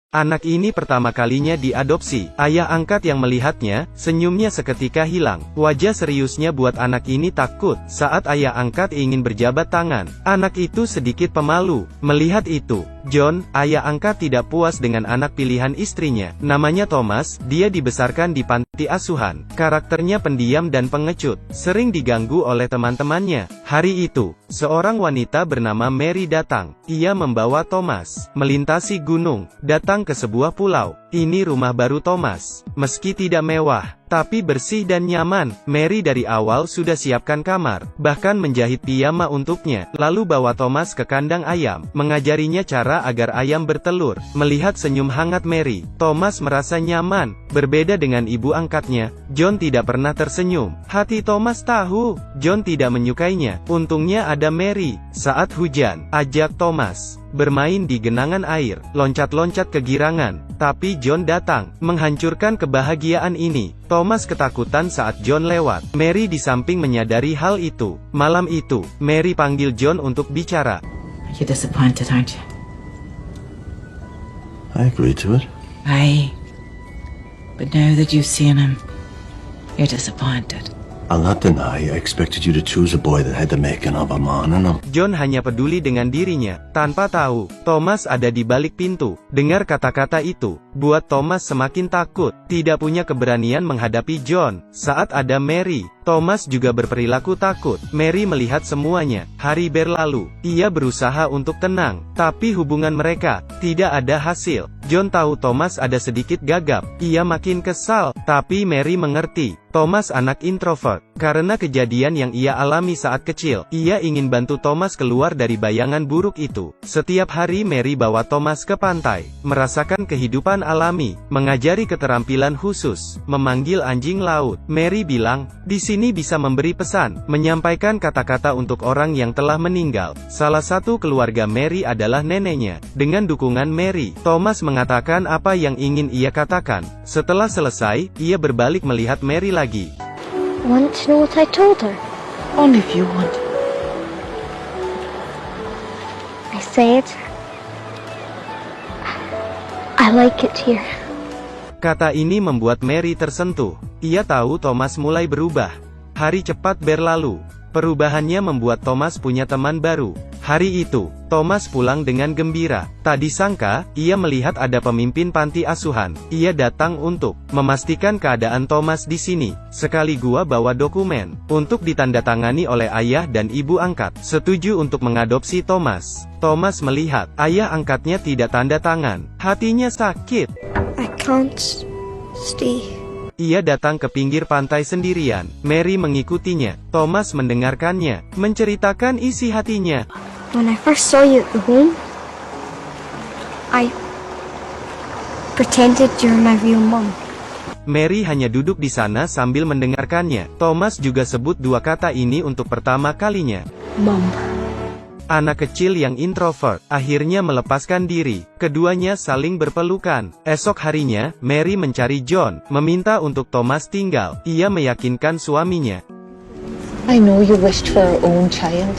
Anak ini pertama kalinya diadopsi. Ayah angkat yang melihatnya, senyumnya seketika hilang. Wajah seriusnya buat anak ini takut. Saat ayah angkat ingin berjabat tangan, anak itu sedikit pemalu. Melihat itu, John, ayah angkat tidak puas dengan anak pilihan istrinya. Namanya Thomas, dia dibesarkan di panti asuhan. Karakternya pendiam dan pengecut, sering diganggu oleh teman-temannya. Hari itu, seorang wanita bernama Mary datang. Ia membawa Thomas melintasi gunung, datang ke sebuah pulau. Ini rumah baru Thomas. Meski tidak mewah, tapi bersih dan nyaman. Mary dari awal sudah siapkan kamar, bahkan menjahit piyama untuknya. Lalu bawa Thomas ke kandang ayam, mengajarinya cara agar ayam bertelur. Melihat senyum hangat Mary, Thomas merasa nyaman. Berbeda dengan ibu angkatnya, John tidak pernah tersenyum. Hati Thomas tahu, John tidak menyukainya. Untungnya ada Mary. Saat hujan, ajak Thomas bermain di genangan air, loncat-loncat kegirangan. Tapi John datang, menghancurkan kebahagiaan ini. Thomas ketakutan saat John lewat. Mary di samping menyadari hal itu. Malam itu, Mary panggil John untuk bicara. You're disappointed, aren't you? I agree to it. Aye. But now that you've seen him, you're disappointed. I'll not deny I expected you to choose a boy that had the making of a man, and John hanya peduli dengan dirinya, tanpa tahu, Thomas ada di balik pintu. Dengar kata-kata itu, buat Thomas semakin takut, tidak punya keberanian menghadapi John. Saat ada Mary, Thomas juga berperilaku takut. Mary melihat semuanya. Hari berlalu, ia berusaha untuk tenang, tapi hubungan mereka tidak ada hasil. John tahu Thomas ada sedikit gagap, ia makin kesal, tapi Mary mengerti. Thomas anak introvert. Karena kejadian yang ia alami saat kecil, ia ingin bantu Thomas keluar dari bayangan buruk itu. Setiap hari Mary bawa Thomas ke pantai, merasakan kehidupan alami, mengajari keterampilan khusus, memanggil anjing laut. Mary bilang, di sini bisa memberi pesan, menyampaikan kata-kata untuk orang yang telah meninggal. Salah satu keluarga Mary adalah neneknya. Dengan dukungan Mary, Thomas mengatakan apa yang ingin ia katakan. Setelah selesai, ia berbalik melihat Mary lagi. Want to know what I told her? Only if you want. I said, I like it here. Kata ini membuat Mary tersentuh. Ia tahu Thomas mulai berubah. Hari cepat berlalu. Perubahannya membuat Thomas punya teman baru. Hari itu, Thomas pulang dengan gembira. Tak disangka, ia melihat ada pemimpin panti asuhan. Ia datang untuk memastikan keadaan Thomas di sini. Sekali gua bawa dokumen untuk ditandatangani oleh ayah dan ibu angkat. Setuju untuk mengadopsi Thomas. Thomas melihat ayah angkatnya tidak tanda tangan. Hatinya sakit. I can't stay. Ia datang ke pinggir pantai sendirian. Mary mengikutinya. Thomas mendengarkannya, menceritakan isi hatinya. When I first saw you at the home, I pretended you're my real mom. Mary hanya duduk di sana sambil mendengarkannya. Thomas juga sebut dua kata ini untuk pertama kalinya. Mom. Anak kecil yang introvert, akhirnya melepaskan diri. Keduanya saling berpelukan. Esok harinya, Mary mencari John, meminta untuk Thomas tinggal. Ia meyakinkan suaminya. I know you wished for our own child.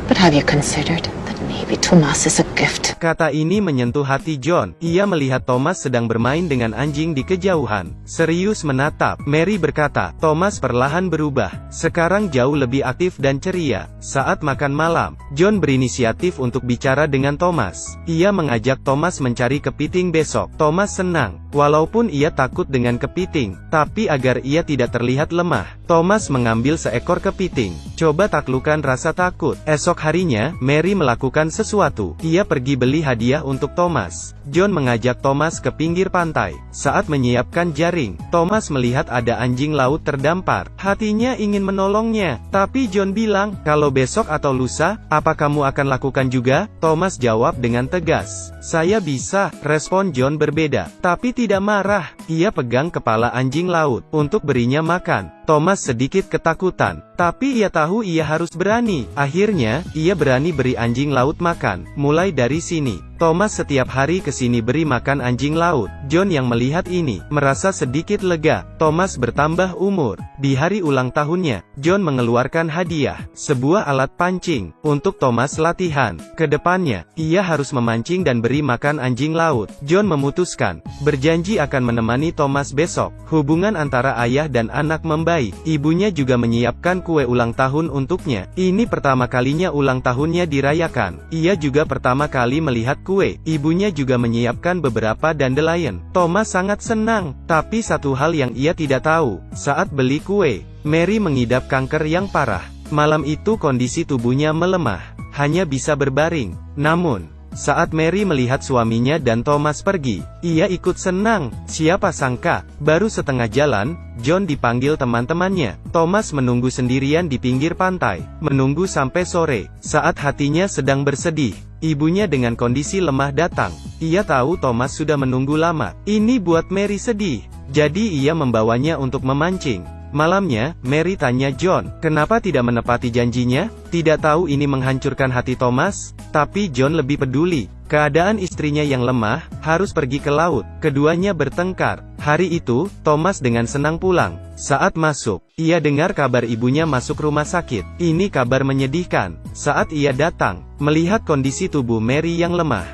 But have you considered that maybe Thomas is a gift? Kata ini menyentuh hati John. Ia melihat Thomas sedang bermain dengan anjing di kejauhan. Serius menatap. Mary berkata, Thomas perlahan berubah. Sekarang jauh lebih aktif dan ceria. Saat makan malam, John berinisiatif untuk bicara dengan Thomas. Ia mengajak Thomas mencari kepiting besok. Thomas senang, walaupun ia takut dengan kepiting. Tapi agar ia tidak terlihat lemah, Thomas mengambil seekor kepiting. Coba taklukkan rasa takut. Esok harinya, Mary melakukan sesuatu. Ia pergi beli hadiah untuk Thomas. John mengajak Thomas ke pinggir pantai. Saat menyiapkan jaring, Thomas melihat ada anjing laut terdampar. Hatinya ingin menolongnya. Tapi John bilang, kalau besok atau lusa, apa kamu akan lakukan juga? Thomas jawab dengan tegas. Saya bisa. Respon John berbeda. Tapi tidak marah. Ia pegang kepala anjing laut untuk berinya makan. Thomas sedikit ketakutan, Tapi ia tahu ia harus berani. Akhirnya, ia berani beri anjing laut makan. Mulai dari sini, Thomas setiap hari ke sini beri makan anjing laut. John yang melihat ini, merasa sedikit lega. Thomas bertambah umur. Di hari ulang tahunnya, John mengeluarkan hadiah, sebuah alat pancing, untuk Thomas latihan. Kedepannya, ia harus memancing dan beri makan anjing laut. John memutuskan, berjanji akan menemani Thomas besok. Hubungan antara ayah dan anak membaik. Ibunya juga menyiapkan kue ulang tahun untuknya. Ini pertama kalinya ulang tahunnya dirayakan. Ia juga pertama kali melihat kue. Ibunya juga menyiapkan beberapa dandelion. Thomas sangat senang, tapi satu hal yang ia tidak tahu, saat beli kue, Mary mengidap kanker yang parah. Malam itu kondisi tubuhnya melemah, hanya bisa berbaring. Namun, saat Mary melihat suaminya dan Thomas pergi, ia ikut senang. Siapa sangka, baru setengah jalan, John dipanggil teman-temannya. Thomas menunggu sendirian di pinggir pantai, menunggu sampai sore. Saat hatinya sedang bersedih, ibunya dengan kondisi lemah datang. Ia tahu Thomas sudah menunggu lama. Ini buat Mary sedih, jadi ia membawanya untuk memancing. Malamnya, Mary tanya John, kenapa tidak menepati janjinya? Tidak tahu ini menghancurkan hati Thomas, tapi John lebih peduli. Keadaan istrinya yang lemah, harus pergi ke laut. Keduanya bertengkar. Hari itu, Thomas dengan senang pulang. Saat masuk, ia dengar kabar ibunya masuk rumah sakit. Ini kabar menyedihkan. Saat ia datang, melihat kondisi tubuh Mary yang lemah.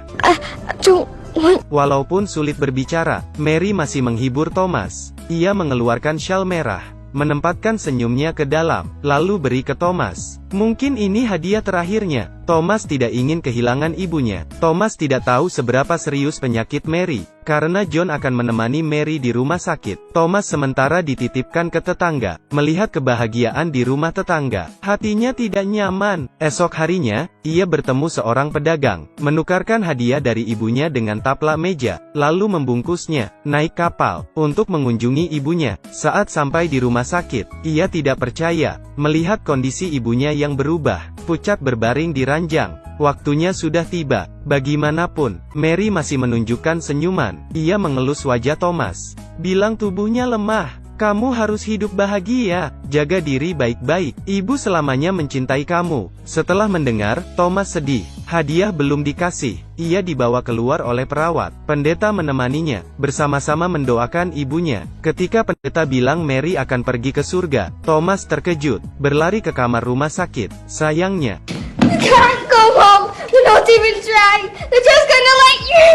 Walaupun sulit berbicara, Mary masih menghibur Thomas. Ia mengeluarkan syal merah, menempatkan senyumnya ke dalam, lalu beri ke Thomas. Mungkin ini hadiah terakhirnya. Thomas tidak ingin kehilangan ibunya. Thomas tidak tahu seberapa serius penyakit Mary, karena John akan menemani Mary di rumah sakit. Thomas sementara dititipkan ke tetangga. Melihat kebahagiaan di rumah tetangga, hatinya tidak nyaman. Esok harinya, ia bertemu seorang pedagang, menukarkan hadiah dari ibunya dengan taplak meja, lalu membungkusnya, naik kapal, untuk mengunjungi ibunya. Saat sampai di rumah sakit, ia tidak percaya, melihat kondisi ibunya yang berubah, pucat berbaring di ranjang. Waktunya sudah tiba. Bagaimanapun, Mary masih menunjukkan senyuman. Ia mengelus wajah Thomas, bilang tubuhnya lemah. Kamu harus hidup bahagia, jaga diri baik-baik. Ibu selamanya mencintai kamu. Setelah mendengar, Thomas sedih. Hadiah belum dikasih. Ia dibawa keluar oleh perawat. Pendeta menemaninya, bersama-sama mendoakan ibunya. Ketika pendeta bilang Mary akan pergi ke surga, Thomas terkejut, berlari ke kamar rumah sakit. Sayangnya, You can't go home. They're not even trying. They're just gonna let you.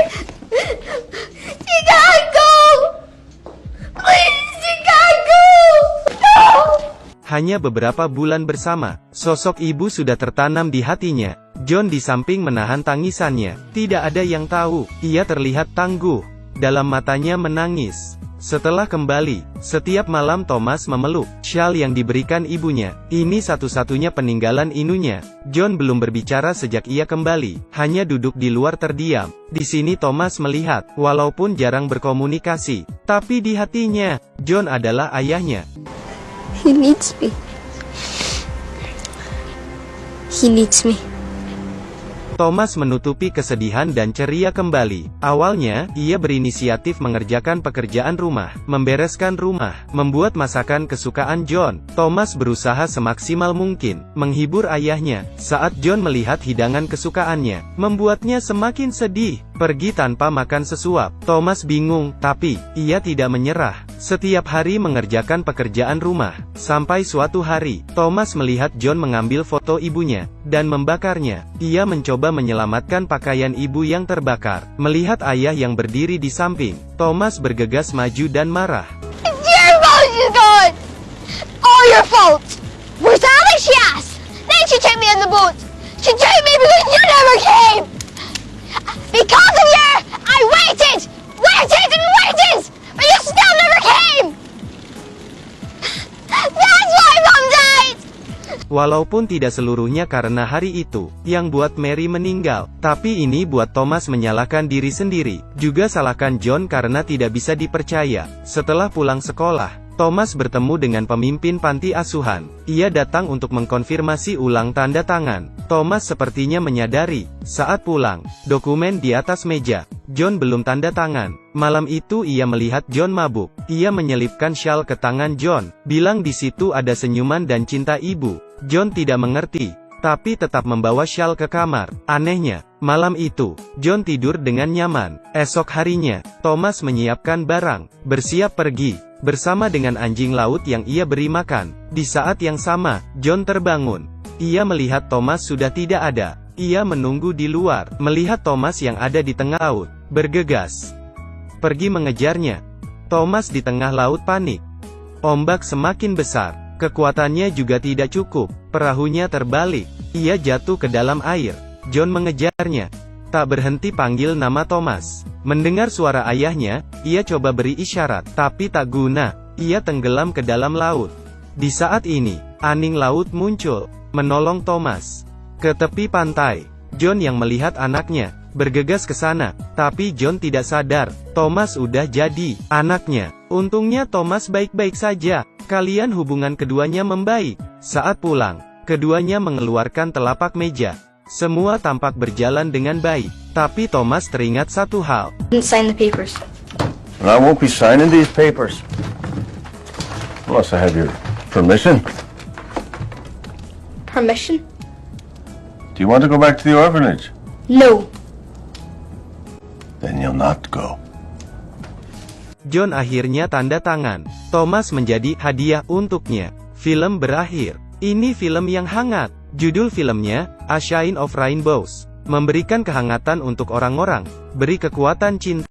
You can't go. Please, you can't go. No. hanya beberapa bulan bersama, sosok ibu sudah tertanam di hatinya. John di samping menahan tangisannya. Tidak ada yang tahu, ia terlihat tangguh. Dalam matanya menangis. Setelah kembali, setiap malam Thomas memeluk syal yang diberikan ibunya. Ini satu-satunya peninggalan inunya. John belum berbicara sejak ia kembali, hanya duduk di luar terdiam. Di sini Thomas melihat, walaupun jarang berkomunikasi, tapi di hatinya, John adalah ayahnya. He needs me. He needs me. Thomas menutupi kesedihan dan ceria kembali. Awalnya, ia berinisiatif mengerjakan pekerjaan rumah, membereskan rumah, membuat masakan kesukaan John. Thomas berusaha semaksimal mungkin, menghibur ayahnya. Saat John melihat hidangan kesukaannya, membuatnya semakin sedih. Pergi tanpa makan sesuap. Thomas bingung, tapi, ia tidak menyerah. Setiap hari mengerjakan pekerjaan rumah. Sampai suatu hari, Thomas melihat John mengambil foto ibunya, dan membakarnya. Ia mencoba menyelamatkan pakaian ibu yang terbakar. Melihat ayah yang berdiri di samping, Thomas bergegas maju dan marah. It's your fault she's gone! All your fault! Where's Alex, she asked? Then she took me on the boat! She took me because you never came! Because of you! I waited! Waited and waited! But you still never came! That's why Mom died! Walaupun tidak seluruhnya karena hari itu, yang buat Mary meninggal, tapi ini buat Thomas menyalahkan diri sendiri. Juga salahkan John karena tidak bisa dipercaya. Setelah pulang sekolah, Thomas bertemu dengan pemimpin panti asuhan. Ia datang untuk mengkonfirmasi ulang tanda tangan. Thomas sepertinya menyadari, saat pulang, dokumen di atas meja. John belum tanda tangan. Malam itu ia melihat John mabuk. Ia menyelipkan syal ke tangan John, bilang di situ ada senyuman dan cinta ibu. John tidak mengerti, tapi tetap membawa syal ke kamar. Anehnya, malam itu, John tidur dengan nyaman. Esok harinya, Thomas menyiapkan barang, bersiap pergi, bersama dengan anjing laut yang ia beri makan. Di saat yang sama, John terbangun. Ia melihat Thomas sudah tidak ada. Ia menunggu di luar, melihat Thomas yang ada di tengah laut, bergegas pergi mengejarnya. Thomas di tengah laut panik. Ombak semakin besar, kekuatannya juga tidak cukup, perahunya terbalik, ia jatuh ke dalam air. John mengejarnya, tak berhenti panggil nama Thomas. Mendengar suara ayahnya, ia coba beri isyarat, tapi tak guna, ia tenggelam ke dalam laut. Di saat ini, anjing laut muncul, menolong Thomas ke tepi pantai. John yang melihat anaknya, bergegas ke sana, tapi John tidak sadar, Thomas udah jadi anaknya. Untungnya Thomas baik-baik saja. Kalian hubungan keduanya membaik. Saat pulang, keduanya mengeluarkan telapak meja. Semua tampak berjalan dengan baik, tapi Thomas teringat satu hal. Didn't sign the papers. And I won't be signing these papers unless I have your permission. Permission? Do you want to go back to the orphanage? No. Then you'll not go. John akhirnya tanda tangan. Thomas menjadi hadiah untuknya. Film berakhir. Ini film yang hangat. Judul filmnya, A Shine of Rainbows. Memberikan kehangatan untuk orang-orang, beri kekuatan cinta.